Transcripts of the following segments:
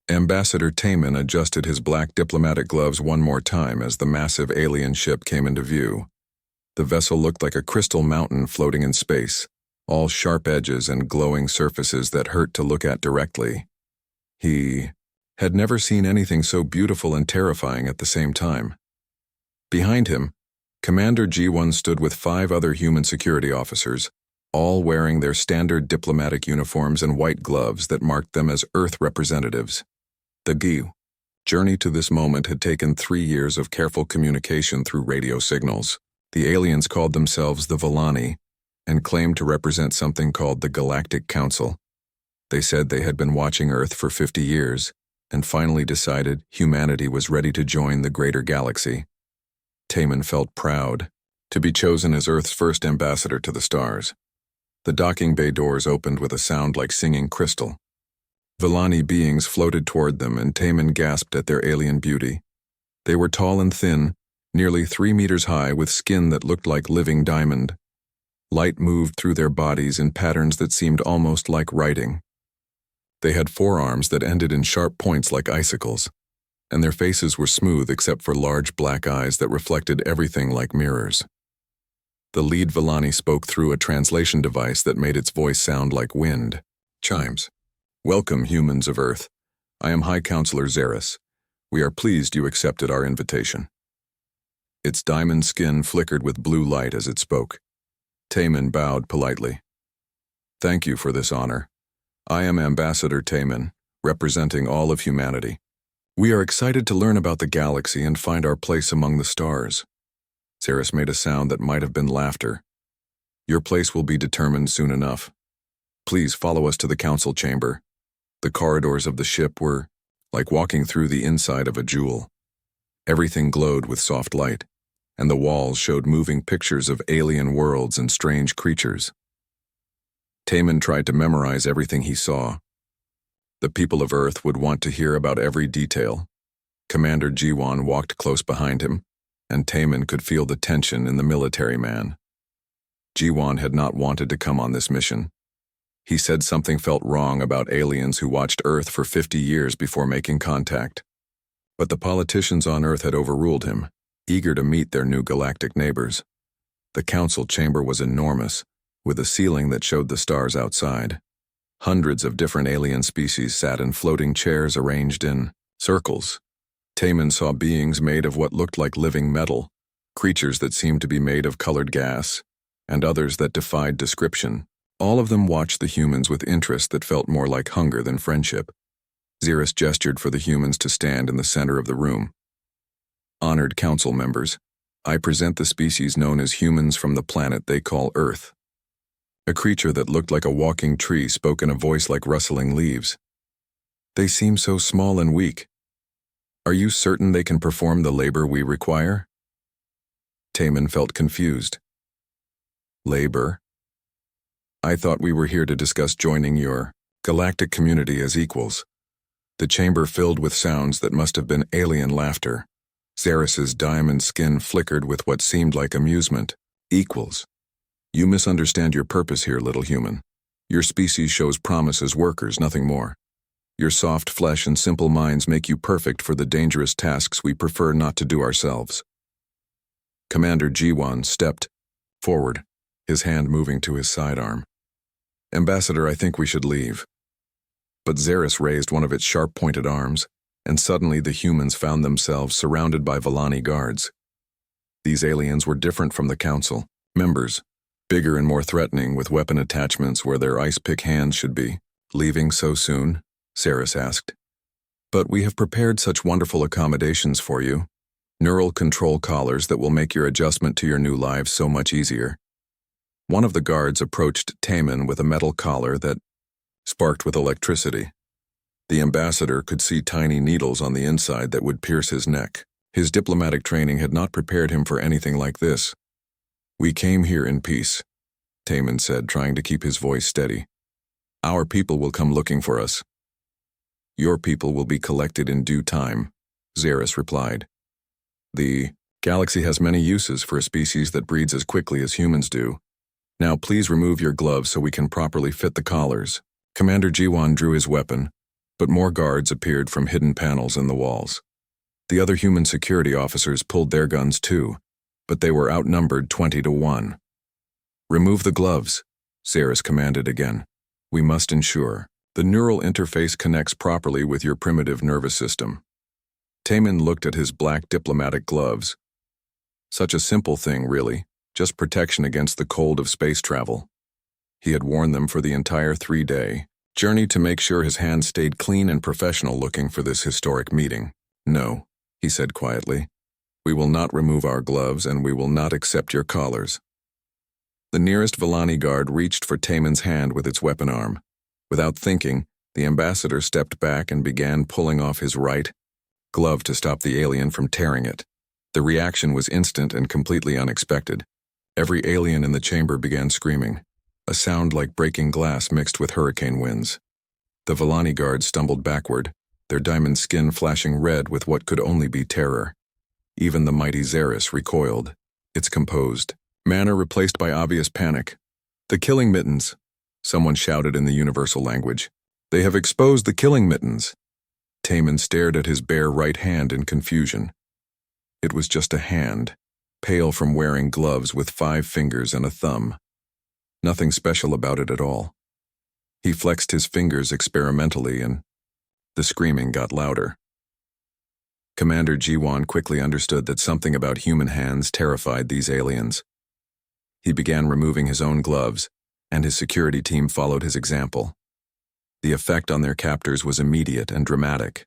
Ambassador Taman adjusted his black diplomatic gloves one more time as the massive alien ship came into view. The vessel looked like a crystal mountain floating in space, all sharp edges and glowing surfaces that hurt to look at directly. He had never seen anything so beautiful and terrifying at the same time. Behind him, Commander G1 stood with 5 other human security officers, all wearing their standard diplomatic uniforms and white gloves that marked them as Earth representatives. The journey to this moment had taken 3 years of careful communication through radio signals. The aliens called themselves the Villani and claimed to represent something called the Galactic Council. They said they had been watching Earth for 50 years and finally decided humanity was ready to join the greater galaxy. Taman felt proud to be chosen as Earth's first ambassador to the stars. The docking bay doors opened with a sound like singing crystal. Villani beings floated toward them, and Taman gasped at their alien beauty. They were tall and thin, nearly 3 meters high, with skin that looked like living diamond. Light moved through their bodies in patterns that seemed almost like writing. They had forearms that ended in sharp points like icicles, and their faces were smooth except for large black eyes that reflected everything like mirrors. The lead Villani spoke through a translation device that made its voice sound like wind chimes. "Welcome, humans of Earth. I am High Counselor Xeris. We are pleased you accepted our invitation." Its diamond skin flickered with blue light as it spoke. Taman bowed politely. "Thank you for this honor. I am Ambassador Taman, representing all of humanity. We are excited to learn about the galaxy and find our place among the stars." Xeris made a sound that might have been laughter. "Your place will be determined soon enough. Please follow us to the council chamber." The corridors of the ship were like walking through the inside of a jewel. Everything glowed with soft light, and the walls showed moving pictures of alien worlds and strange creatures. Taman tried to memorize everything he saw. The people of Earth would want to hear about every detail. Commander G1 walked close behind him, and Taman could feel the tension in the military man. G1 had not wanted to come on this mission. He said something felt wrong about aliens who watched Earth for 50 years before making contact. But the politicians on Earth had overruled him, eager to meet their new galactic neighbors. The council chamber was enormous, with a ceiling that showed the stars outside. Hundreds of different alien species sat in floating chairs arranged in circles. Taman saw beings made of what looked like living metal, creatures that seemed to be made of colored gas, and others that defied description. All of them watched the humans with interest that felt more like hunger than friendship. Xeris gestured for the humans to stand in the center of the room. "Honored council members, I present the species known as humans from the planet they call Earth." A creature that looked like a walking tree spoke in a voice like rustling leaves. "They seem so small and weak. Are you certain they can perform the labor we require?" Taman felt confused. "Labor? I thought we were here to discuss joining your galactic community as equals." The chamber filled with sounds that must have been alien laughter. Xeris's diamond skin flickered with what seemed like amusement. "Equals? You misunderstand your purpose here, little human. Your species shows promise as workers, nothing more. Your soft flesh and simple minds make you perfect for the dangerous tasks we prefer not to do ourselves." Commander G1 stepped forward, his hand moving to his sidearm. "Ambassador, I think we should leave." But Xeris raised one of its sharp-pointed arms, and suddenly the humans found themselves surrounded by Villani guards. These aliens were different from the council members, bigger and more threatening, with weapon attachments where their ice-pick hands should be. "Leaving so soon?" Xeris asked. "But we have prepared such wonderful accommodations for you. Neural control collars that will make your adjustment to your new lives so much easier." One of the guards approached Taman with a metal collar that sparked with electricity. The ambassador could see tiny needles on the inside that would pierce his neck. His diplomatic training had not prepared him for anything like this. "We came here in peace," Taman said, trying to keep his voice steady. "Our people will come looking for us." "Your people will be collected in due time," Xeris replied. "The galaxy has many uses for a species that breeds as quickly as humans do. Now please remove your gloves so we can properly fit the collars." Commander G1 drew his weapon, But more guards appeared from hidden panels in the walls. The other human security officers pulled their guns too, but they were outnumbered 20-1. "Remove the gloves," Zaris commanded again. "We must ensure the neural interface connects properly with your primitive nervous system." Taman looked at his black diplomatic gloves. Such a simple thing, really, just protection against the cold of space travel. He had worn them for the entire 3-day journey to make sure his hands stayed clean and professional looking for this historic meeting. "No," he said quietly. "We will not remove our gloves and we will not accept your collars." The nearest Villani guard reached for Taman's hand with its weapon arm. Without thinking, the ambassador stepped back and began pulling off his right glove to stop the alien from tearing it. The reaction was instant and completely unexpected. Every alien in the chamber began screaming, a sound like breaking glass mixed with hurricane winds. The Villani guards stumbled backward, their diamond skin flashing red with what could only be terror. Even the mighty Zaris recoiled, its composed manner replaced by obvious panic. "The killing mittens," someone shouted in the universal language. "They have exposed the killing mittens." Taman stared at his bare right hand in confusion. It was just a hand, pale from wearing gloves with 5 fingers and a thumb. Nothing special about it at all. He flexed his fingers experimentally and the screaming got louder. Commander Jiwan quickly understood that something about human hands terrified these aliens. He began removing his own gloves, and his security team followed his example. The effect on their captors was immediate and dramatic.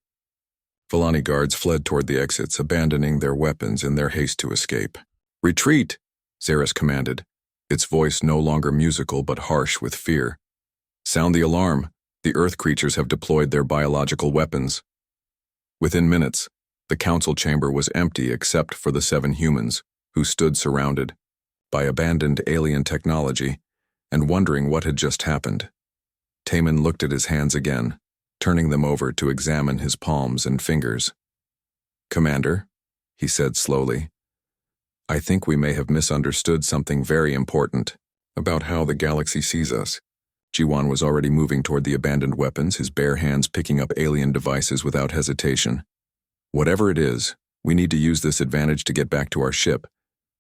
Villani guards fled toward the exits, abandoning their weapons in their haste to escape. "Retreat!" Zaris commanded, its voice no longer musical but harsh with fear. "Sound the alarm. The Earth creatures have deployed their biological weapons." Within minutes, the council chamber was empty except for the 7 humans, who stood surrounded by abandoned alien technology and wondering what had just happened. Taman looked at his hands again, turning them over to examine his palms and fingers. "Commander," he said slowly, "I think we may have misunderstood something very important about how the galaxy sees us." Jiwan was already moving toward the abandoned weapons, his bare hands picking up alien devices without hesitation. "Whatever it is, we need to use this advantage to get back to our ship.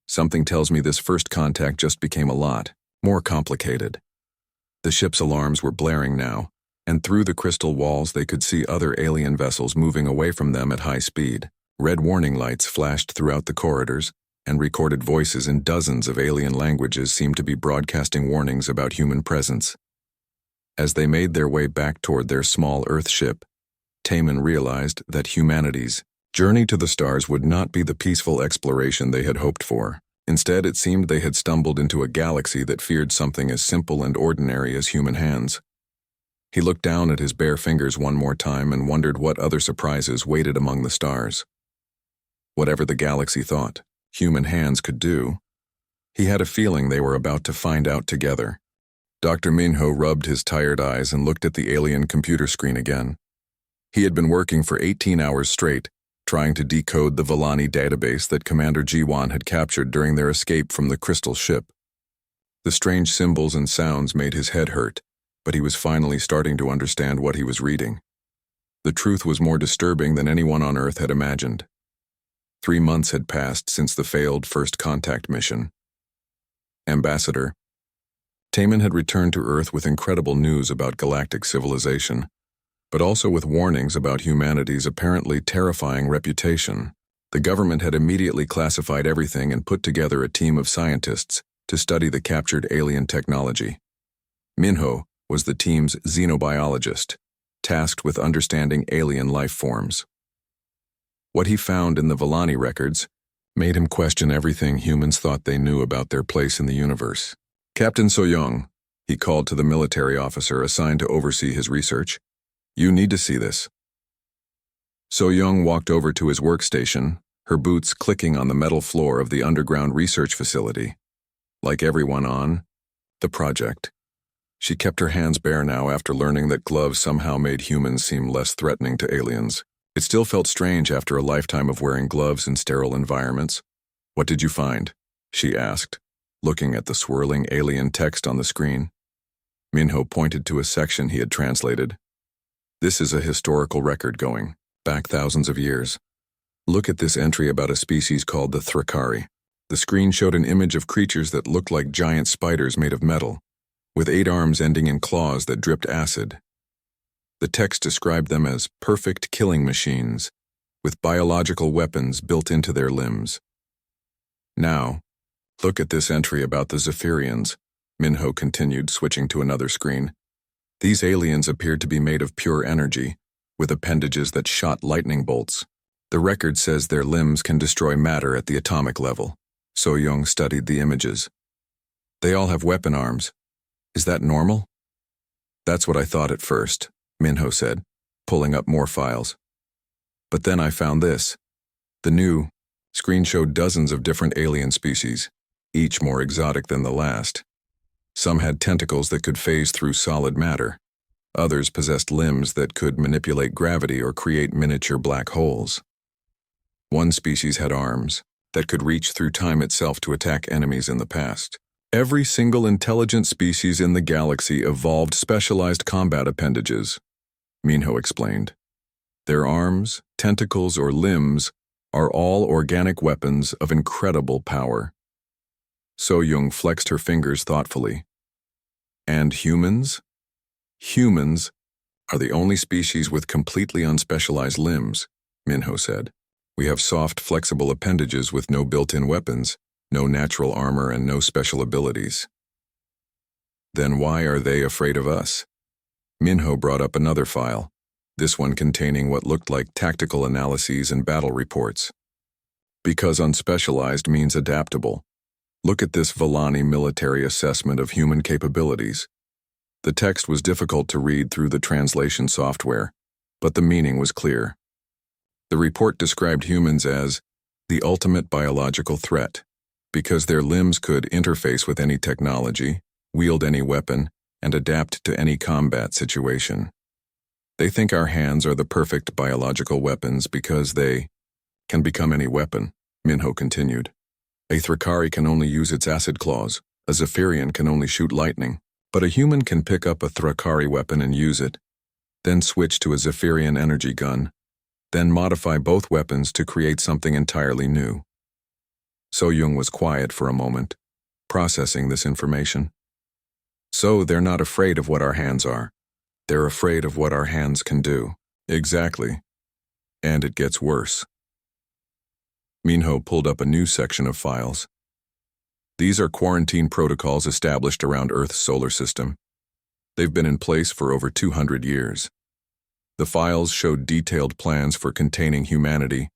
Something tells me this first contact just became a lot more complicated." The ship's alarms were blaring now, and through the crystal walls they could see other alien vessels moving away from them at high speed. Red warning lights flashed throughout the corridors, and recorded voices in dozens of alien languages seemed to be broadcasting warnings about human presence. As they made their way back toward their small Earth ship, Taman realized that humanity's journey to the stars would not be the peaceful exploration they had hoped for. Instead, it seemed they had stumbled into a galaxy that feared something as simple and ordinary as human hands. He looked down at his bare fingers one more time and wondered what other surprises waited among the stars. Whatever the galaxy thought human hands could do, he had a feeling they were about to find out together. Dr. Minho rubbed his tired eyes and looked at the alien computer screen again. He had been working for 18 hours straight, trying to decode the Villani database that Commander Jiwan had captured during their escape from the crystal ship. The strange symbols and sounds made his head hurt, but he was finally starting to understand what he was reading. The truth was more disturbing than anyone on Earth had imagined. 3 months had passed since the failed first contact mission. Ambassador, Taman had returned to Earth with incredible news about galactic civilization, but also with warnings about humanity's apparently terrifying reputation. The government had immediately classified everything and put together a team of scientists to study the captured alien technology. Minho was the team's xenobiologist, tasked with understanding alien life forms. What he found in the Villani records made him question everything humans thought they knew about their place in the universe. "Captain Soyoung," he called to the military officer assigned to oversee his research, "you need to see this." Soyoung walked over to his workstation, her boots clicking on the metal floor of the underground research facility. Like everyone on the project, she kept her hands bare now after learning that gloves somehow made humans seem less threatening to aliens. It still felt strange after a lifetime of wearing gloves in sterile environments. "What did you find?" she asked, looking at the swirling alien text on the screen. Minho pointed to a section he had translated. This is a historical record going back thousands of years. Look at this entry about a species called the Thrakari. The screen showed an image of creatures that looked like giant spiders made of metal, with 8 arms ending in claws that dripped acid. The text described them as perfect killing machines, with biological weapons built into their limbs. Now, look at this entry about the Zephyrians, Minho continued, switching to another screen. These aliens appeared to be made of pure energy, with appendages that shot lightning bolts. The record says their limbs can destroy matter at the atomic level. So-young studied the images. They all have weapon arms. Is that normal? That's what I thought at first, Minho said, pulling up more files. But then I found this. The new screen showed dozens of different alien species, each more exotic than the last. Some had tentacles that could phase through solid matter. Others possessed limbs that could manipulate gravity or create miniature black holes. One species had arms that could reach through time itself to attack enemies in the past. Every single intelligent species in the galaxy evolved specialized combat appendages, Minho explained. Their arms, tentacles, or limbs are all organic weapons of incredible power. So-young flexed her fingers thoughtfully. And humans? Humans are the only species with completely unspecialized limbs, Minho said. We have soft, flexible appendages with no built-in weapons, no natural armor, and no special abilities. Then why are they afraid of us? Minho brought up another file, this one containing what looked like tactical analyses and battle reports. Because unspecialized means adaptable. Look at this Villani military assessment of human capabilities. The text was difficult to read through the translation software, but the meaning was clear. The report described humans as the ultimate biological threat, because their limbs could interface with any technology, wield any weapon, and adapt to any combat situation. They think our hands are the perfect biological weapons because they can become any weapon, Minho continued. A Thrakari can only use its acid claws, a Zephyrian can only shoot lightning, but a human can pick up a Thrakari weapon and use it, then switch to a Zephyrian energy gun, then modify both weapons to create something entirely new. So-young was quiet for a moment, processing this information. So they're not afraid of what our hands are. They're afraid of what our hands can do. Exactly. And it gets worse. Minho pulled up a new section of files. These are quarantine protocols established around Earth's solar system. They've been in place for over 200 years. The files showed detailed plans for containing humanity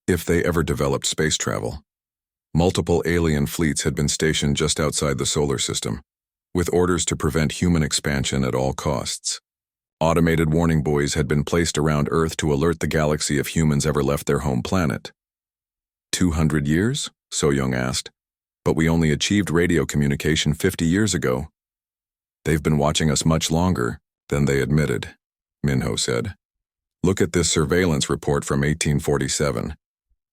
if they ever developed space travel. Multiple alien fleets had been stationed just outside the solar system, with orders to prevent human expansion at all costs. Automated warning buoys had been placed around Earth to alert the galaxy if humans ever left their home planet. 200 years? So-young asked. But we only achieved radio communication 50 years ago. They've been watching us much longer than they admitted, Minho said. Look at this surveillance report from 1847.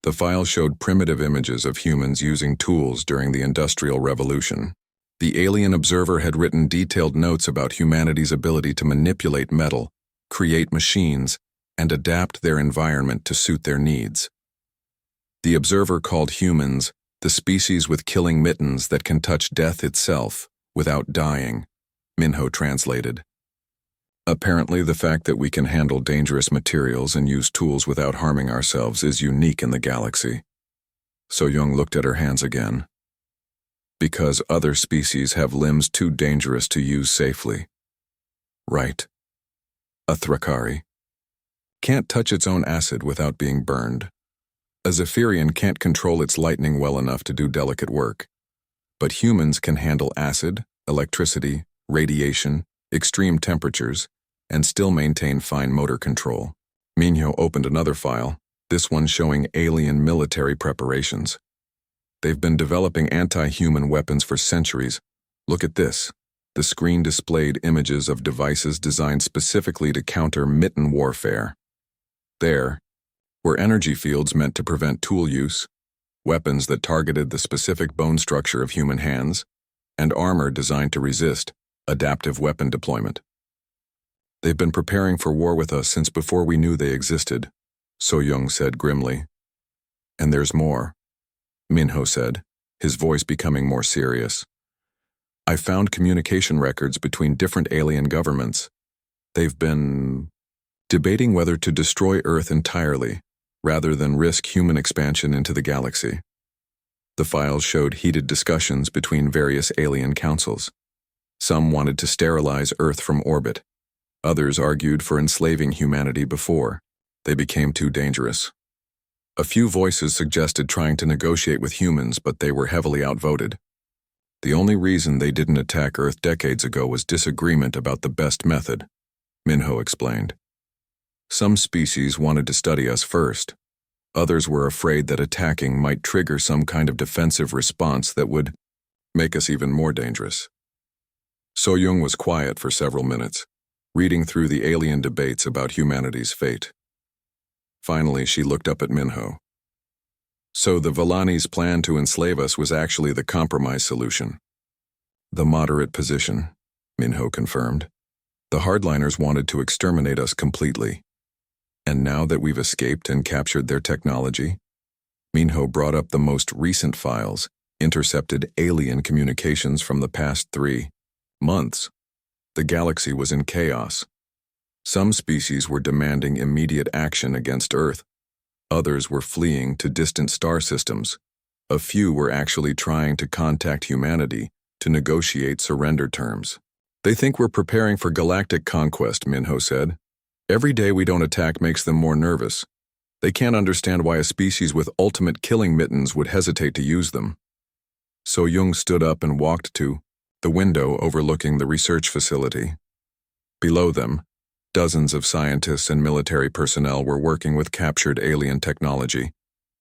The file showed primitive images of humans using tools during the Industrial Revolution. The alien observer had written detailed notes about humanity's ability to manipulate metal, create machines, and adapt their environment to suit their needs. The observer called humans the species with killing mittens that can touch death itself without dying, Minho translated. Apparently, the fact that we can handle dangerous materials and use tools without harming ourselves is unique in the galaxy. So-young looked at her hands again. Because other species have limbs too dangerous to use safely. Right. A Thrakari can't touch its own acid without being burned. A Zephyrian can't control its lightning well enough to do delicate work. But humans can handle acid, electricity, radiation, extreme temperatures, and still maintain fine motor control. Minho opened another file, this one showing alien military preparations. They've been developing anti-human weapons for centuries. Look at this. The screen displayed images of devices designed specifically to counter mitten warfare. There were energy fields meant to prevent tool use, weapons that targeted the specific bone structure of human hands, and armor designed to resist adaptive weapon deployment. They've been preparing for war with us since before we knew they existed, So-young said grimly. And there's more, Minho said, his voice becoming more serious. I found communication records between different alien governments. They've been debating whether to destroy Earth entirely, rather than risk human expansion into the galaxy. The files showed heated discussions between various alien councils. Some wanted to sterilize Earth from orbit. Others argued for enslaving humanity before they became too dangerous. A few voices suggested trying to negotiate with humans, but they were heavily outvoted. The only reason they didn't attack Earth decades ago was disagreement about the best method, Minho explained. Some species wanted to study us first. Others were afraid that attacking might trigger some kind of defensive response that would make us even more dangerous. So-young was quiet for several minutes, reading through the alien debates about humanity's fate. Finally, she looked up at Minho. So the Villani's plan to enslave us was actually the compromise solution. The moderate position, Minho confirmed. The hardliners wanted to exterminate us completely. And now that we've escaped and captured their technology, Minho brought up the most recent files, intercepted alien communications from the past 3 months. The galaxy was in chaos. Some species were demanding immediate action against Earth. Others were fleeing to distant star systems. A few were actually trying to contact humanity to negotiate surrender terms. They think we're preparing for galactic conquest, Minho said. Every day we don't attack makes them more nervous. They can't understand why a species with ultimate killing mittens would hesitate to use them. So-young stood up and walked to the window overlooking the research facility. Below them, dozens of scientists and military personnel were working with captured alien technology,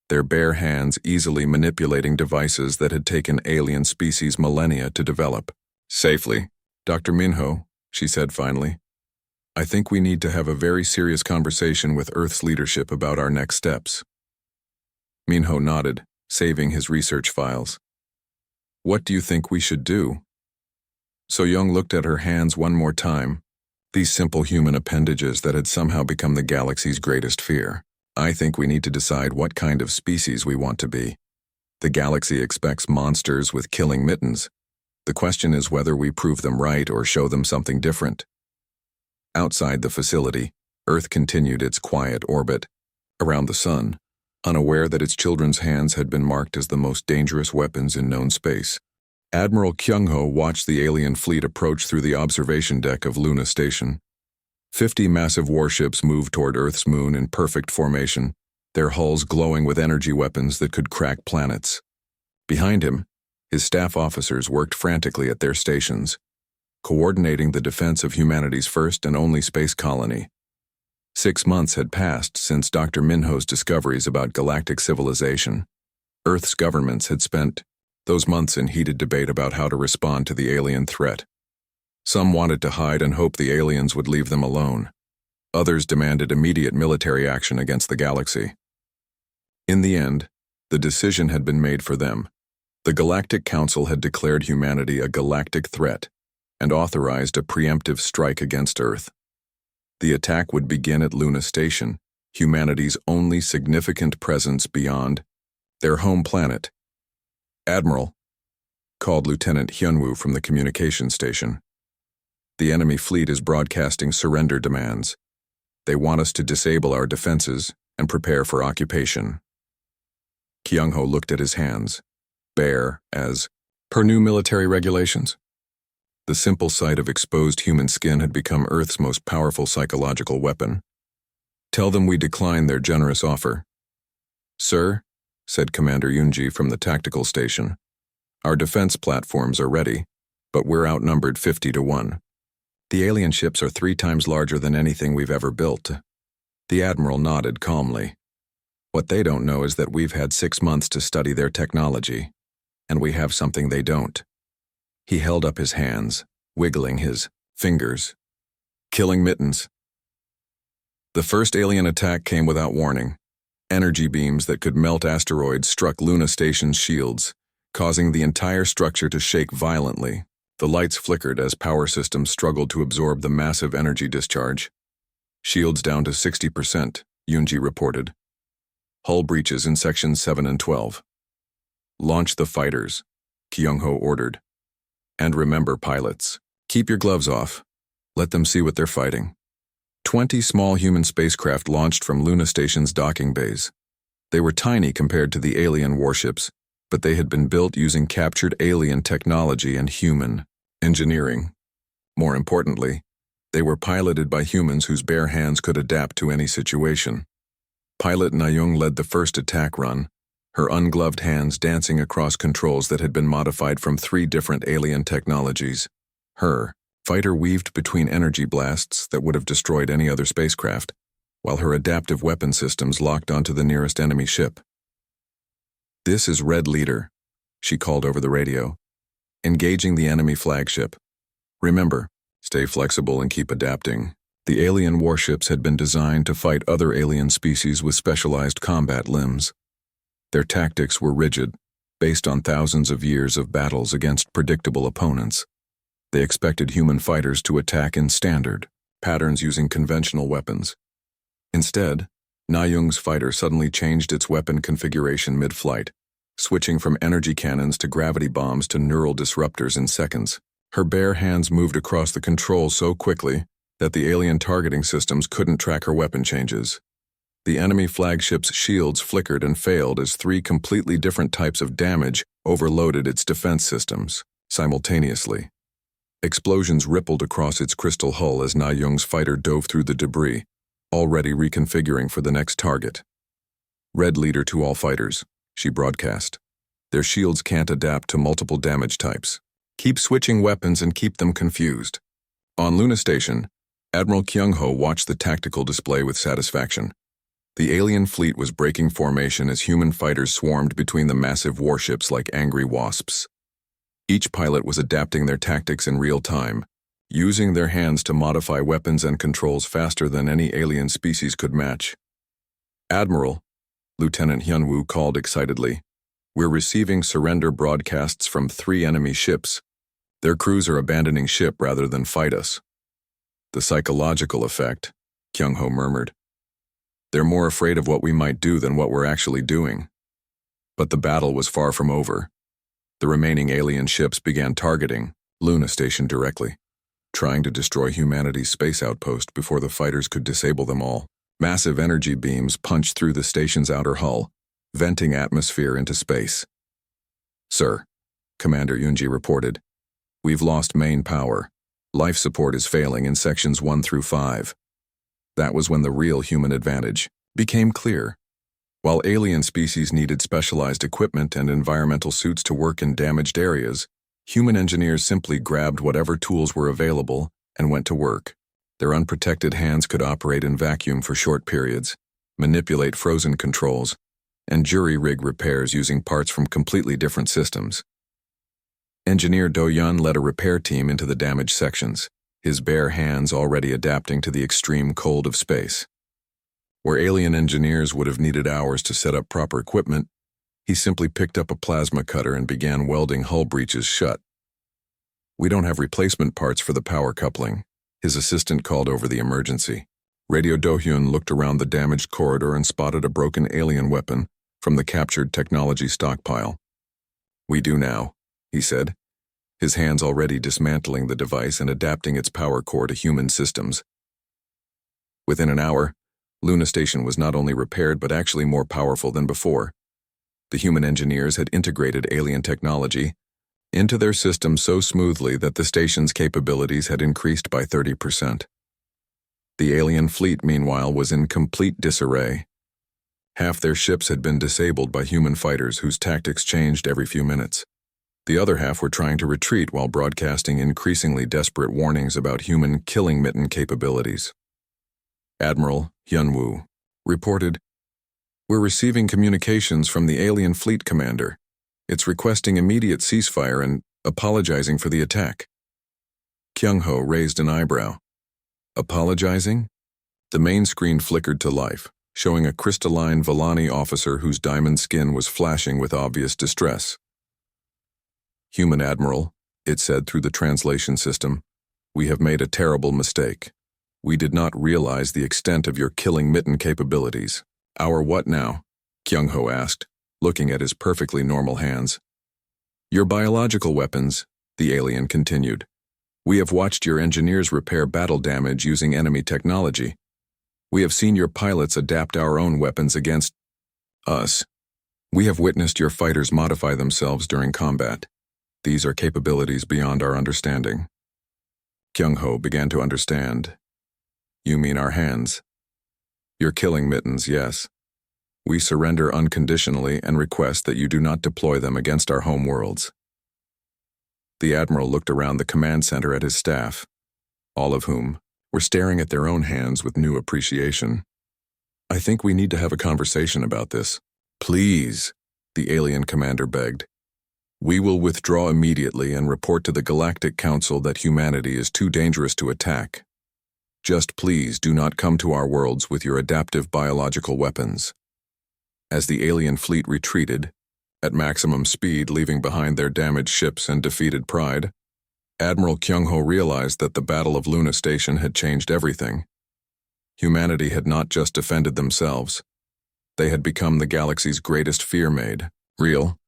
their bare hands easily manipulating devices that had taken alien species millennia to develop. Safely, Dr. Minho, she said finally. I think we need to have a very serious conversation with Earth's leadership about our next steps. Minho nodded, saving his research files. What do you think we should do? So-young looked at her hands one more time, these simple human appendages that had somehow become the galaxy's greatest fear. I think we need to decide what kind of species we want to be. The galaxy expects monsters with killing mittens. The question is whether we prove them right or show them something different. Outside the facility, Earth continued its quiet orbit around the sun, unaware that its children's hands had been marked as the most dangerous weapons in known space. Admiral Kyung-ho watched the alien fleet approach through the observation deck of Luna Station. 50 massive warships moved toward Earth's moon in perfect formation, their hulls glowing with energy weapons that could crack planets. Behind him, his staff officers worked frantically at their stations, coordinating the defense of humanity's first and only space colony. 6 months had passed since Dr. Minho's discoveries about galactic civilization. Earth's governments had spent those months in heated debate about how to respond to the alien threat. Some wanted to hide and hope the aliens would leave them alone. Others demanded immediate military action against the galaxy. In the end, the decision had been made for them. The Galactic Council had declared humanity a galactic threat and authorized a preemptive strike against Earth. The attack would begin at Luna Station, humanity's only significant presence beyond their home planet. Admiral, called Lieutenant Hyunwoo from the communication station. The enemy fleet is broadcasting surrender demands. They want us to disable our defenses and prepare for occupation. Kyung-ho looked at his hands, bare as per new military regulations. The simple sight of exposed human skin had become Earth's most powerful psychological weapon. Tell them we decline their generous offer. Sir, said Commander Yoonji from the tactical station, our defense platforms are ready, but we're outnumbered 50-1. The alien ships are 3 times larger than anything we've ever built. The Admiral nodded calmly. What they don't know is that we've had 6 months to study their technology, and we have something they don't. He held up his hands, wiggling his fingers. Killing mittens. The first alien attack came without warning. Energy beams that could melt asteroids struck Luna Station's shields, causing the entire structure to shake violently. The lights flickered as power systems struggled to absorb the massive energy discharge. Shields down to 60%, Yunji reported. Hull breaches in sections 7 and 12. Launch the fighters, Kyung-ho ordered. And remember, pilots, keep your gloves off. Let them see what they're fighting. 20 small human spacecraft launched from Luna Station's docking bays. They were tiny compared to the alien warships, but they had been built using captured alien technology and human engineering. More importantly, they were piloted by humans whose bare hands could adapt to any situation. Pilot Na-young led the first attack run, her ungloved hands dancing across controls that had been modified from 3 different alien technologies. Her fighter weaved between energy blasts that would have destroyed any other spacecraft, while her adaptive weapon systems locked onto the nearest enemy ship. "This is Red Leader," she called over the radio. "Engaging the enemy flagship. Remember, stay flexible and keep adapting." The alien warships had been designed to fight other alien species with specialized combat limbs. Their tactics were rigid, based on thousands of years of battles against predictable opponents. They expected human fighters to attack in standard patterns using conventional weapons. Instead, Na-young's fighter suddenly changed its weapon configuration mid-flight, switching from energy cannons to gravity bombs to neural disruptors in seconds. Her bare hands moved across the controls so quickly that the alien targeting systems couldn't track her weapon changes. The enemy flagship's shields flickered and failed as 3 completely different types of damage overloaded its defense systems simultaneously. Explosions rippled across its crystal hull as Na-young's fighter dove through the debris, already reconfiguring for the next target. "Red Leader to all fighters," she broadcast. "Their shields can't adapt to multiple damage types. Keep switching weapons and keep them confused." On Luna Station, Admiral Kyung-ho watched the tactical display with satisfaction. The alien fleet was breaking formation as human fighters swarmed between the massive warships like angry wasps. Each pilot was adapting their tactics in real time, using their hands to modify weapons and controls faster than any alien species could match. "Admiral," Lieutenant Hyunwoo called excitedly, "we're receiving surrender broadcasts from 3 enemy ships. Their crews are abandoning ship rather than fight us." "The psychological effect," Kyung-ho murmured. "They're more afraid of what we might do than what we're actually doing." But the battle was far from over. The remaining alien ships began targeting Luna Station directly, trying to destroy humanity's space outpost before the fighters could disable them all. Massive energy beams punched through the station's outer hull, venting atmosphere into space. "Sir," Commander Yunji reported, "we've lost main power. Life support is failing in sections 1 through 5. That was when the real human advantage became clear. While alien species needed specialized equipment and environmental suits to work in damaged areas, human engineers simply grabbed whatever tools were available and went to work. Their unprotected hands could operate in vacuum for short periods, manipulate frozen controls, and jury-rig repairs using parts from completely different systems. Engineer Do-yun led a repair team into the damaged sections, his bare hands already adapting to the extreme cold of space. Where alien engineers would have needed hours to set up proper equipment, he simply picked up a plasma cutter and began welding hull breaches shut. "We don't have replacement parts for the power coupling," his assistant called over the emergency. Radio Do-hyun looked around the damaged corridor and spotted a broken alien weapon from the captured technology stockpile. "We do now," he said, his hands already dismantling the device and adapting its power core to human systems. Within an hour, Luna Station was not only repaired but actually more powerful than before. The human engineers had integrated alien technology into their system so smoothly that the station's capabilities had increased by 30%. The alien fleet, meanwhile, was in complete disarray. Half their ships had been disabled by human fighters whose tactics changed every few minutes. The other half were trying to retreat while broadcasting increasingly desperate warnings about human killing mitten capabilities. Admiral Hyunwoo reported, "We're receiving communications from the alien fleet commander. It's requesting immediate ceasefire and apologizing for the attack." Kyung-ho raised an eyebrow. "Apologizing?" The main screen flickered to life, showing a crystalline Villani officer whose diamond skin was flashing with obvious distress. "Human Admiral, It said through the translation system. "We have made a terrible mistake. We did not realize the extent of your killing mitten capabilities." "Our what now?" Kyung-ho asked, looking at his perfectly normal hands. "Your biological weapons," the alien continued. "We have watched your engineers repair battle damage using enemy technology. We have seen your pilots adapt our own weapons against us. We have witnessed your fighters modify themselves during combat. These are capabilities beyond our understanding." Kyung-ho began to understand. "You mean our hands? Your killing mittens, yes. We surrender unconditionally and request that you do not deploy them against our home worlds." The Admiral looked around the command center at his staff, all of whom were staring at their own hands with new appreciation. "I think we need to have a conversation about this." "Please," the alien commander begged. "We will withdraw immediately and report to the Galactic Council that humanity is too dangerous to attack. Just please do not come to our worlds with your adaptive biological weapons." As the alien fleet retreated, at maximum speed leaving behind their damaged ships and defeated pride, Admiral Kyung-ho realized that the Battle of Luna Station had changed everything. Humanity had not just defended themselves. They had become the galaxy's greatest fear made real.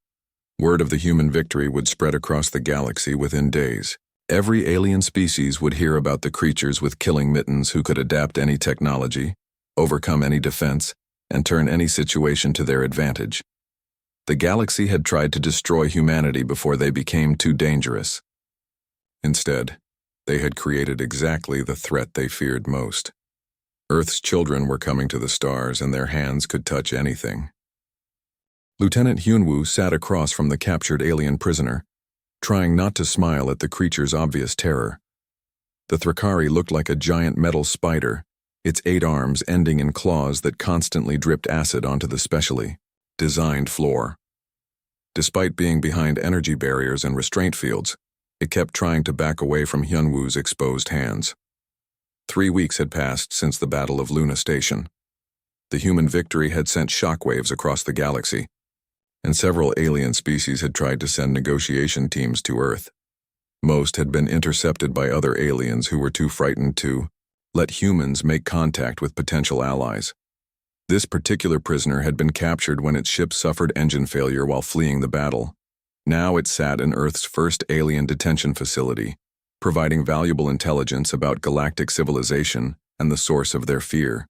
Word of the human victory would spread across the galaxy within days. Every alien species would hear about the creatures with killing mittens who could adapt any technology, overcome any defense, and turn any situation to their advantage. The galaxy had tried to destroy humanity before they became too dangerous. Instead, they had created exactly the threat they feared most. Earth's children were coming to the stars, and their hands could touch anything. Lieutenant Hyunwoo sat across from the captured alien prisoner, trying not to smile at the creature's obvious terror. The Thrakari looked like a giant metal spider, its 8 arms ending in claws that constantly dripped acid onto the specially designed floor. Despite being behind energy barriers and restraint fields, it kept trying to back away from Hyunwoo's exposed hands. 3 weeks had passed since the Battle of Luna Station. The human victory had sent shockwaves across the galaxy, and several alien species had tried to send negotiation teams to Earth. Most had been intercepted by other aliens who were too frightened to let humans make contact with potential allies. This particular prisoner had been captured when its ship suffered engine failure while fleeing the battle. Now it sat in Earth's first alien detention facility, providing valuable intelligence about galactic civilization and the source of their fear.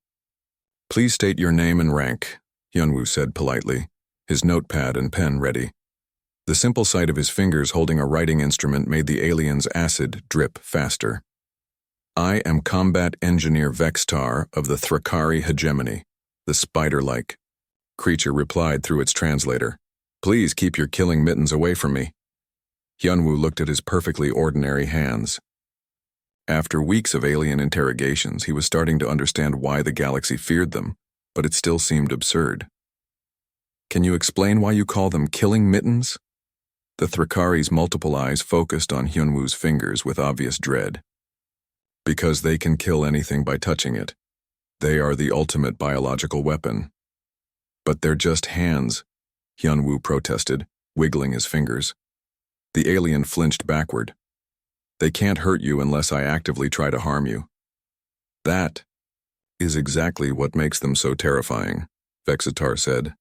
"Please state your name and rank," Hyunwoo said politely, his notepad and pen ready. The simple sight of his fingers holding a writing instrument made the alien's acid drip faster. "I am Combat Engineer Vextar of the Thrakari Hegemony," the spider-like creature replied through its translator. "Please keep your killing mittens away from me." Hyunwoo looked at his perfectly ordinary hands. After weeks of alien interrogations, he was starting to understand why the galaxy feared them, but it still seemed absurd. "Can you explain why you call them killing mittens?" The Thrakari's multiple eyes focused on Hyunwoo's fingers with obvious dread. "Because they can kill anything by touching it. They are the ultimate biological weapon." "But they're just hands," Hyunwoo protested, wiggling his fingers. The alien flinched backward. "They can't hurt you unless I actively try to harm you." "That is exactly what makes them so terrifying," Vexitar said.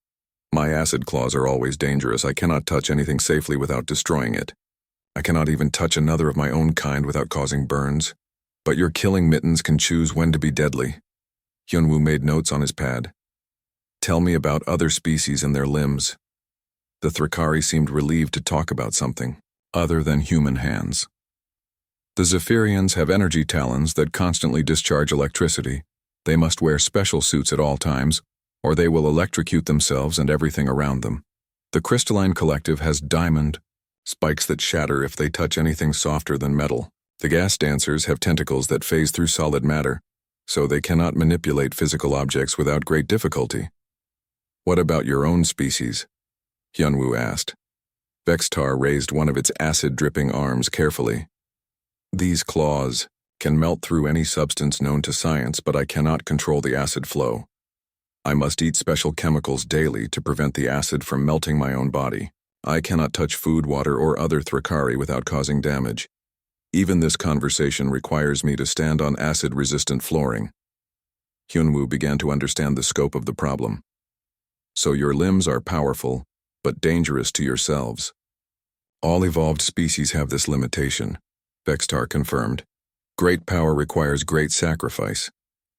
"My acid claws are always dangerous. I cannot touch anything safely without destroying it. I cannot even touch another of my own kind without causing burns. But your killing mittens can choose when to be deadly." Hyunwoo made notes on his pad. "Tell me about other species and their limbs." The Thrakari seemed relieved to talk about something other than human hands. "The Zephyrians have energy talons that constantly discharge electricity. They must wear special suits at all times, or they will electrocute themselves and everything around them. The Crystalline Collective has diamond spikes that shatter if they touch anything softer than metal. The Gas Dancers have tentacles that phase through solid matter, so they cannot manipulate physical objects without great difficulty." "What about your own species?" Hyunwoo asked. Vextar raised one of its acid-dripping arms carefully. "These claws can melt through any substance known to science, but I cannot control the acid flow. I must eat special chemicals daily to prevent the acid from melting my own body." I cannot touch food, water, or other Thrakari without causing damage. Even this conversation requires me to stand on acid-resistant flooring. Hyunwoo began to understand the scope of the problem. So your limbs are powerful, but dangerous to yourselves. All evolved species have this limitation, Vextar confirmed. Great power requires great sacrifice.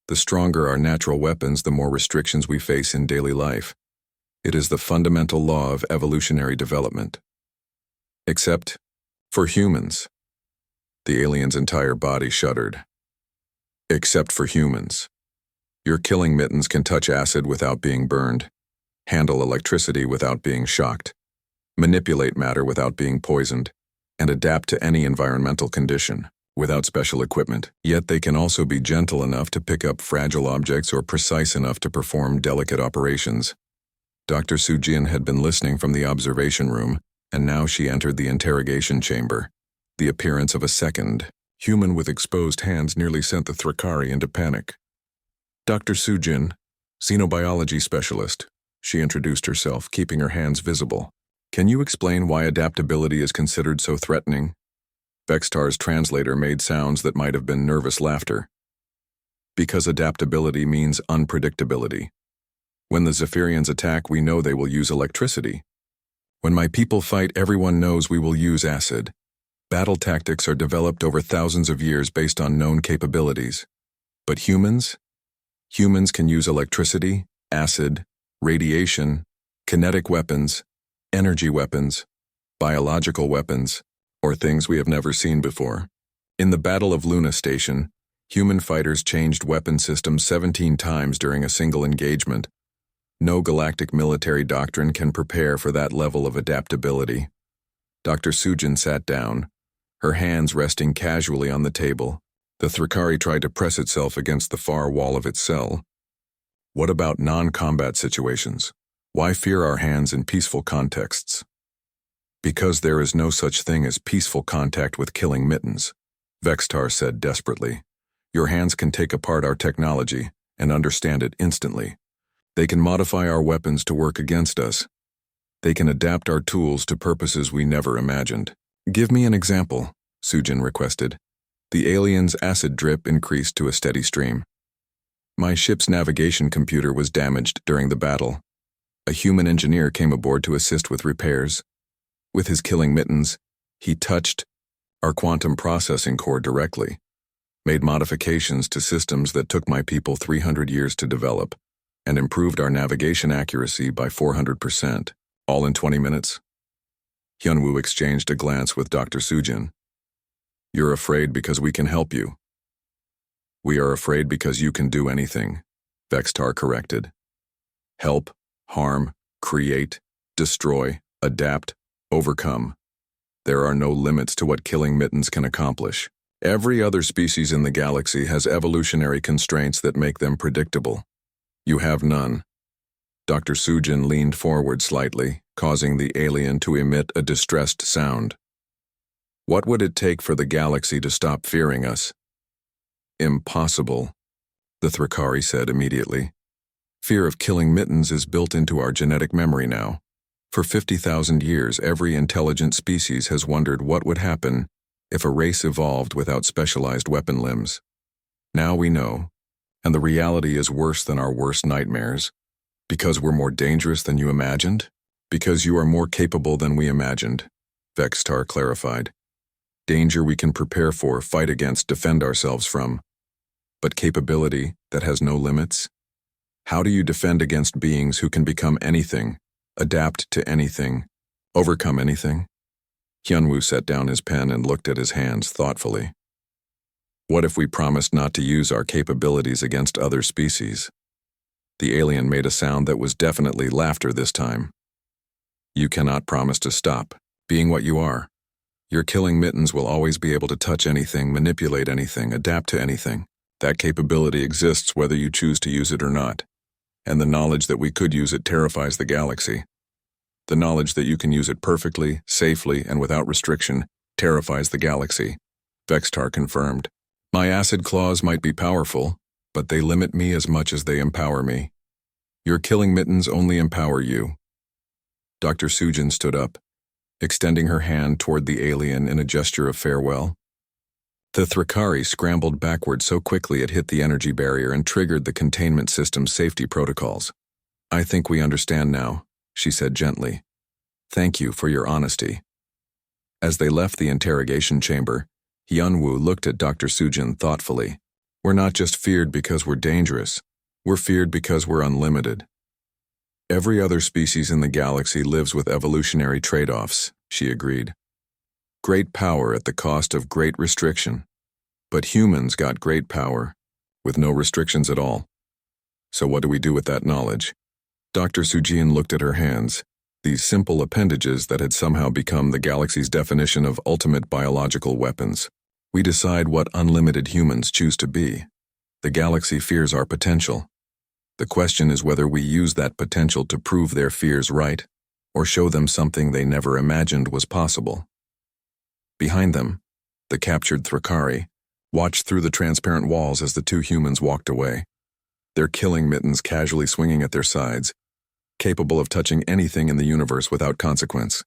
The stronger our natural weapons, the more restrictions we face in daily life. It is the fundamental law of evolutionary development. Except for humans. The alien's entire body shuddered. Except for humans. Your killing Mittens can touch acid without being burned, handle electricity without being shocked, manipulate matter without being poisoned, and adapt to any environmental condition without special equipment. Yet they can also be gentle enough to pick up fragile objects or precise enough to perform delicate operations. Dr. Sujin had been listening from the observation room, and now she entered the interrogation chamber. The appearance of a second human with exposed hands nearly sent the Thrakari into panic. Dr. Sujin, xenobiology specialist, she introduced herself, keeping her hands visible. Can you explain why adaptability is considered so threatening? Vextar's translator made sounds that might have been nervous laughter. Because adaptability means unpredictability. When the Zephyrians attack, we know they will use electricity. When my people fight, everyone knows we will use acid. Battle tactics are developed over thousands of years based on known capabilities. But humans? Humans can use electricity, acid, radiation, kinetic weapons, energy weapons, biological weapons, or things we have never seen before. In the Battle of Luna Station, human fighters changed weapon systems 17 times during a single engagement. No galactic military doctrine can prepare for that level of adaptability. Dr. Sujin sat down, her hands resting casually on the table. The Thrakari tried to press itself against the far wall of its cell. What about non-combat situations? Why fear our hands in peaceful contexts? Because there is no such thing as peaceful contact with killing Mittens, Vextar said desperately. Your hands can take apart our technology and understand it instantly. They can modify our weapons to work against us. They can adapt our tools to purposes we never imagined. Give me an example, Sujin requested. The alien's acid drip increased to a steady stream. My ship's navigation computer was damaged during the battle. A human engineer came aboard to assist with repairs. With his killing Mittens, he touched our quantum processing core directly, made modifications to systems that took my people 300 years to develop, and improved our navigation accuracy by 400%, all in 20 minutes. Hyunwoo exchanged a glance with Dr. Sujin. You're afraid because we can help you. We are afraid because you can do anything, Vextar corrected. Help, harm, create, destroy, adapt, overcome. There are no limits to what killing Mittens can accomplish. Every other species in the galaxy has evolutionary constraints that make them predictable. You have none. Dr. Sujin leaned forward slightly, causing the alien to emit a distressed sound. What would it take for the galaxy to stop fearing us? Impossible, the Thrakari said immediately. Fear of killing Mittens is built into our genetic memory now. For 50,000 years, every intelligent species has wondered what would happen if a race evolved without specialized weapon limbs. Now we know, and the reality is worse than our worst nightmares. Because we're more dangerous than you imagined? Because you are more capable than we imagined, Vextar clarified. Danger we can prepare for, fight against, defend ourselves from. But capability that has no limits? How do you defend against beings who can become anything, adapt to anything, overcome anything? Hyunwoo set down his pen and looked at his hands thoughtfully. What if we promised not to use our capabilities against other species? The alien made a sound that was definitely laughter this time. You cannot promise to stop being what you are. Your killing Mittens will always be able to touch anything, manipulate anything, adapt to anything. That capability exists whether you choose to use it or not. And the knowledge that we could use it terrifies the galaxy. The knowledge that you can use it perfectly, safely, and without restriction terrifies the galaxy, Vextar confirmed. My acid claws might be powerful, but they limit me as much as they empower me. Your killing Mittens only empower you. Dr. Sujin stood up, extending her hand toward the alien in a gesture of farewell. The Thrakari scrambled backward so quickly it hit the energy barrier and triggered the containment system's safety protocols. "I think we understand now," she said gently. "Thank you for your honesty." As they left the interrogation chamber, Hyunwoo looked at Dr. Sujin thoughtfully. "We're not just feared because we're dangerous. We're feared because we're unlimited. Every other species in the galaxy lives with evolutionary trade-offs," she agreed. "Great power at the cost of great restriction. But humans got great power, with no restrictions at all. So what do we do with that knowledge?" Dr. Sujin looked at her hands, these simple appendages that had somehow become the galaxy's definition of ultimate biological weapons. "We decide what unlimited humans choose to be. The galaxy fears our potential. The question is whether we use that potential to prove their fears right, or show them something they never imagined was possible." Behind them, the captured Thrakari watched through the transparent walls as the two humans walked away, their killing mittens casually swinging at their sides, capable of touching anything in the universe without consequence.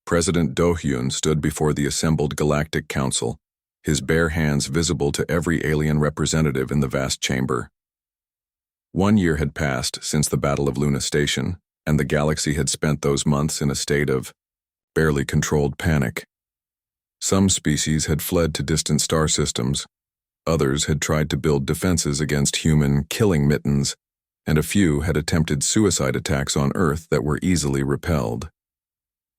President Do-hyun stood before the assembled Galactic Council, his bare hands visible to every alien representative in the vast chamber. 1 year had passed since the Battle of Luna Station, and the galaxy had spent those months in a state of barely controlled panic. Some species had fled to distant star systems, others had tried to build defenses against human killing mittens, and a few had attempted suicide attacks on Earth that were easily repelled.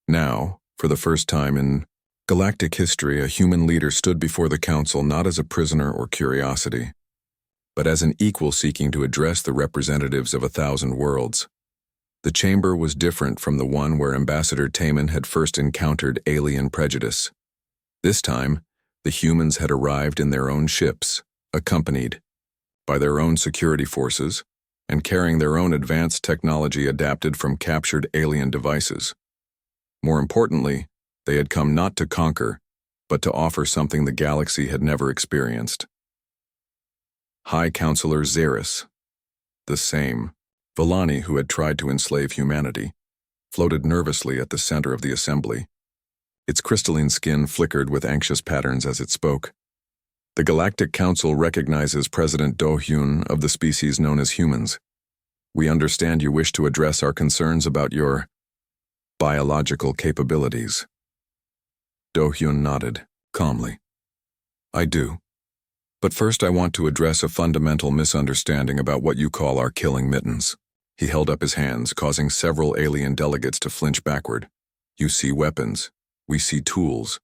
Now, for the first time in galactic history, a human leader stood before the council not as a prisoner or curiosity, but as an equal seeking to address the representatives of 1,000 worlds. The chamber was different from the one where Ambassador Taman had first encountered alien prejudice. This time, the humans had arrived in their own ships, accompanied by their own security forces, and carrying their own advanced technology adapted from captured alien devices. More importantly, they had come not to conquer, but to offer something the galaxy had never experienced. High Counselor Xeris, the same Villani who had tried to enslave humanity, floated nervously at the center of the assembly. Its crystalline skin flickered with anxious patterns as it spoke. "The Galactic Council recognizes President Do-hyun of the species known as humans. We understand you wish to address our concerns about your biological capabilities." Do-hyun nodded, calmly. "I do. But first I want to address a fundamental misunderstanding about what you call our killing mittens." He held up his hands, causing several alien delegates to flinch backward. "You see weapons. We see tools.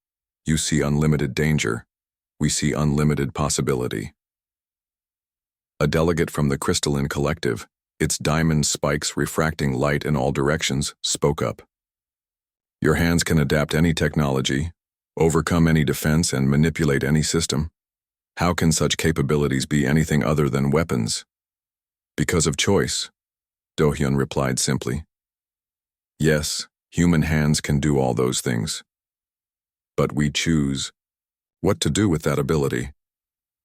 You see unlimited danger. We see unlimited possibility." A delegate from the Crystalline Collective, its diamond spikes refracting light in all directions, spoke up. "Your hands can adapt any technology, overcome any defense, and manipulate any system. How can such capabilities be anything other than weapons?" "Because of choice," Do-hyun replied simply. "Yes, human hands can do all those things. But we choose what to do with that ability."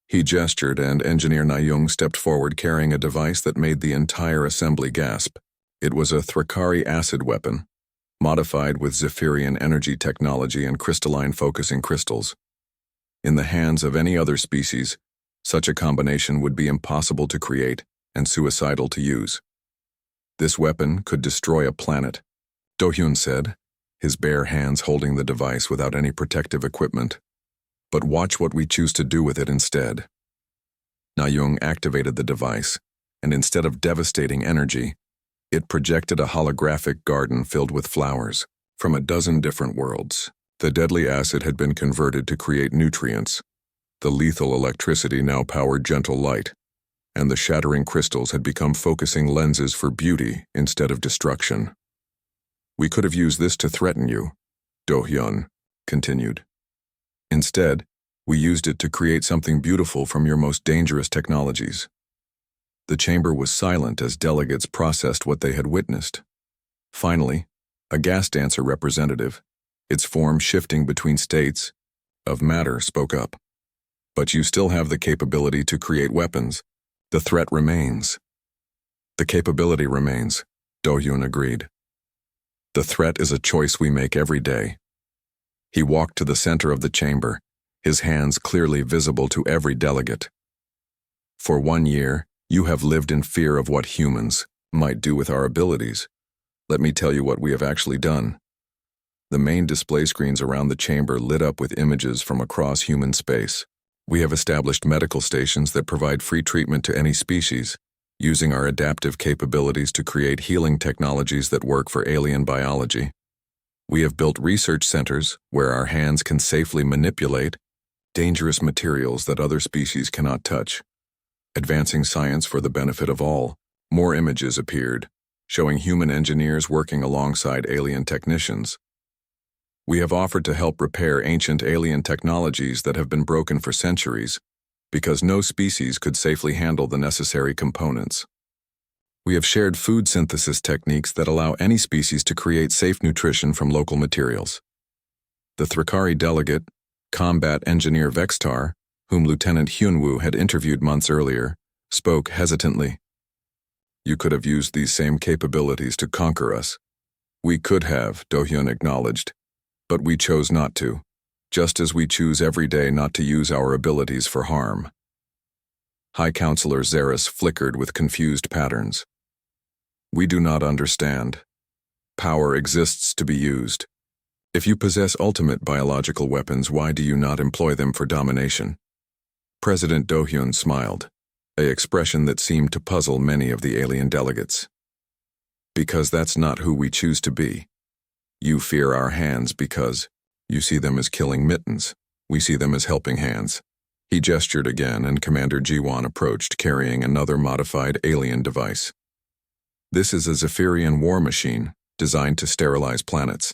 He gestured, and Engineer Na-young stepped forward carrying a device that made the entire assembly gasp. It was a Thrakari acid weapon, modified with Zephyrian energy technology and crystalline focusing crystals. In the hands of any other species, such a combination would be impossible to create and suicidal to use. "This weapon could destroy a planet," Do-hyun said, his bare hands holding the device without any protective equipment. "But watch what we choose to do with it instead." Na-young activated the device, and instead of devastating energy, it projected a holographic garden filled with flowers from a dozen different worlds. The deadly acid had been converted to create nutrients. The lethal electricity now powered gentle light, and the shattering crystals had become focusing lenses for beauty instead of destruction. "We could have used this to threaten you," Do-hyun continued. "Instead, we used it to create something beautiful from your most dangerous technologies." The chamber was silent as delegates processed what they had witnessed. Finally, a gas dancer representative, its form shifting between states of matter, spoke up. "But you still have the capability to create weapons. The threat remains." "The capability remains," Do-hyun agreed. The threat is a choice we make every day. He walked to the center of the chamber, his hands clearly visible to every delegate. For 1 year, you have lived in fear of what humans might do with our abilities. Let me tell you what we have actually done. The main display screens around the chamber lit up with images from across human space. We have established medical stations that provide free treatment to any species, using our adaptive capabilities to create healing technologies that work for alien biology. We have built research centers where our hands can safely manipulate dangerous materials that other species cannot touch, advancing science for the benefit of all. More images appeared, showing human engineers working alongside alien technicians. We have offered to help repair ancient alien technologies that have been broken for centuries, because no species could safely handle the necessary components. We have shared food synthesis techniques that allow any species to create safe nutrition from local materials. The Thrakari delegate, combat engineer Vextar, whom Lieutenant Hyunwoo had interviewed months earlier, spoke hesitantly. You could have used these same capabilities to conquer us. We could have, Do-hyun acknowledged, but we chose not to, just as we choose every day not to use our abilities for harm. High Counselor Zaris flickered with confused patterns. We do not understand. Power exists to be used. If you possess ultimate biological weapons, why do you not employ them for domination? President Do-hyun smiled, an expression that seemed to puzzle many of the alien delegates. Because that's not who we choose to be. You fear our hands because you see them as killing Mittens. We see them as helping hands. He gestured again, and Commander Jiwon approached, carrying another modified alien device. This is a Zephyrian war machine designed to sterilize planets.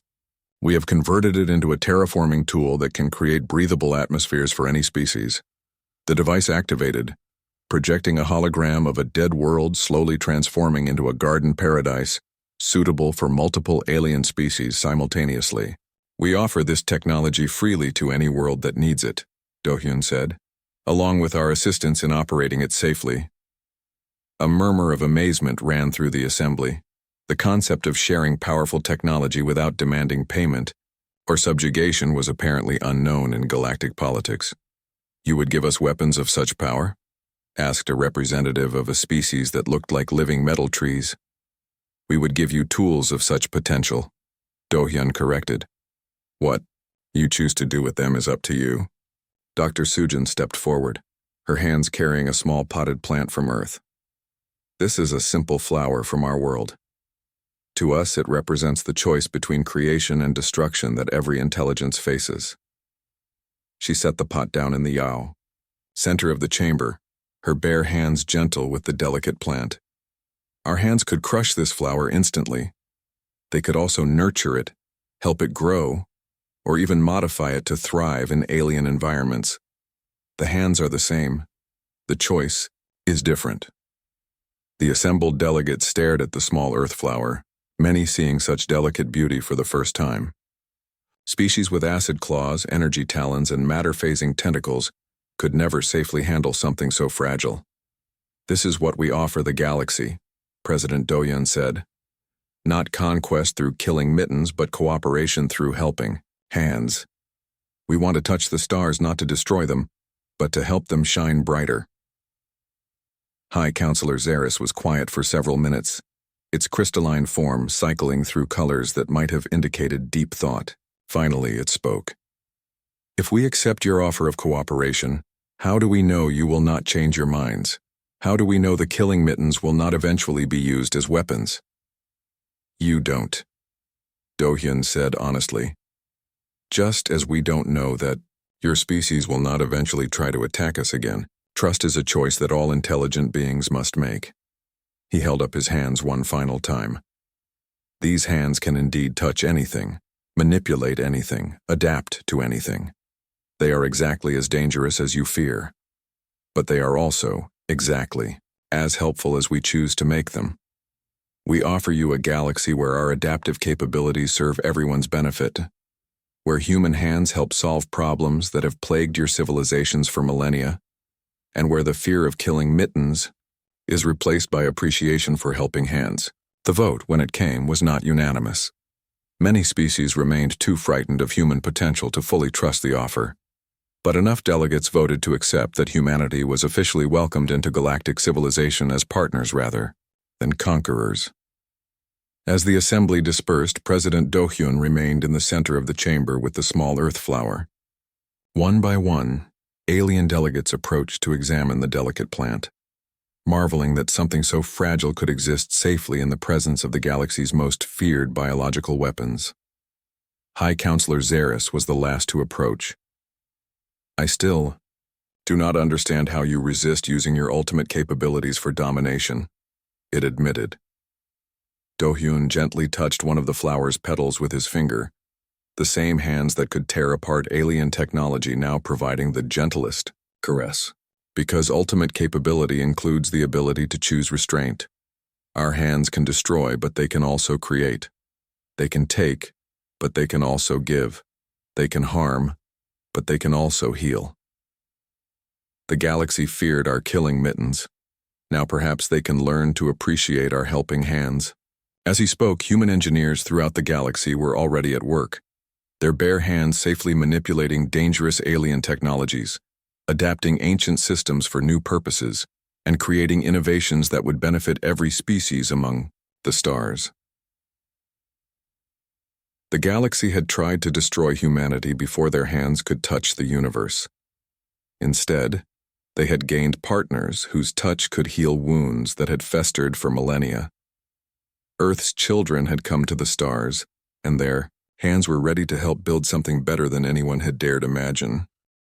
We have converted it into a terraforming tool that can create breathable atmospheres for any species. The device activated, projecting a hologram of a dead world slowly transforming into a garden paradise suitable for multiple alien species simultaneously. We offer this technology freely to any world that needs it, Do-hyun said, along with our assistance in operating it safely. A murmur of amazement ran through the assembly. The concept of sharing powerful technology without demanding payment or subjugation was apparently unknown in galactic politics. You would give us weapons of such power? Asked a representative of a species that looked like living metal trees. We would give you tools of such potential, Do-hyun corrected. What you choose to do with them is up to you. Dr. Sujin stepped forward, her hands carrying a small potted plant from Earth. This is a simple flower from our world. To us, it represents the choice between creation and destruction that every intelligence faces. She set the pot down in the yao, center of the chamber, her bare hands gentle with the delicate plant. Our hands could crush this flower instantly. They could also nurture it, help it grow, or even modify it to thrive in alien environments. The hands are the same. The choice is different. The assembled delegates stared at the small earth flower, many seeing such delicate beauty for the first time. Species with acid claws, energy talons, and matter-phasing tentacles could never safely handle something so fragile. This is what we offer the galaxy, President Do-hyun said. Not conquest through killing Mittens, but cooperation through helping hands. We want to touch the stars not to destroy them, but to help them shine brighter. High Counselor Zaris was quiet for several minutes, its crystalline form cycling through colors that might have indicated deep thought. Finally, it spoke. If we accept your offer of cooperation, how do we know you will not change your minds? How do we know the killing Mittens will not eventually be used as weapons? You don't, Do-hyun said honestly. Just as we don't know that your species will not eventually try to attack us again. Trust is a choice that all intelligent beings must make. He held up his hands one final time. These hands can indeed touch anything, manipulate anything, adapt to anything. They are exactly as dangerous as you fear. But they are also, exactly, as helpful as we choose to make them. We offer you a galaxy where our adaptive capabilities serve everyone's benefit, where human hands help solve problems that have plagued your civilizations for millennia, and where the fear of killing Mittens is replaced by appreciation for helping hands. The vote, when it came, was not unanimous. Many species remained too frightened of human potential to fully trust the offer, but enough delegates voted to accept that humanity was officially welcomed into galactic civilization as partners rather than conquerors. As the assembly dispersed, President Do-hyun remained in the center of the chamber with the small earth flower. One by one, alien delegates approached to examine the delicate plant, marveling that something so fragile could exist safely in the presence of the galaxy's most feared biological weapons. High Counselor Zaris was the last to approach. "I still do not understand how you resist using your ultimate capabilities for domination," it admitted. Do-hyun gently touched one of the flower's petals with his finger, the same hands that could tear apart alien technology now providing the gentlest caress. "Because ultimate capability includes the ability to choose restraint. Our hands can destroy, but they can also create. They can take, but they can also give. They can harm, but they can also heal. The galaxy feared our killing mittens. Now perhaps they can learn to appreciate our helping hands." As he spoke, human engineers throughout the galaxy were already at work, their bare hands safely manipulating dangerous alien technologies, adapting ancient systems for new purposes, and creating innovations that would benefit every species among the stars. The galaxy had tried to destroy humanity before their hands could touch the universe. Instead, they had gained partners whose touch could heal wounds that had festered for millennia. Earth's children had come to the stars, and their hands were ready to help build something better than anyone had dared imagine.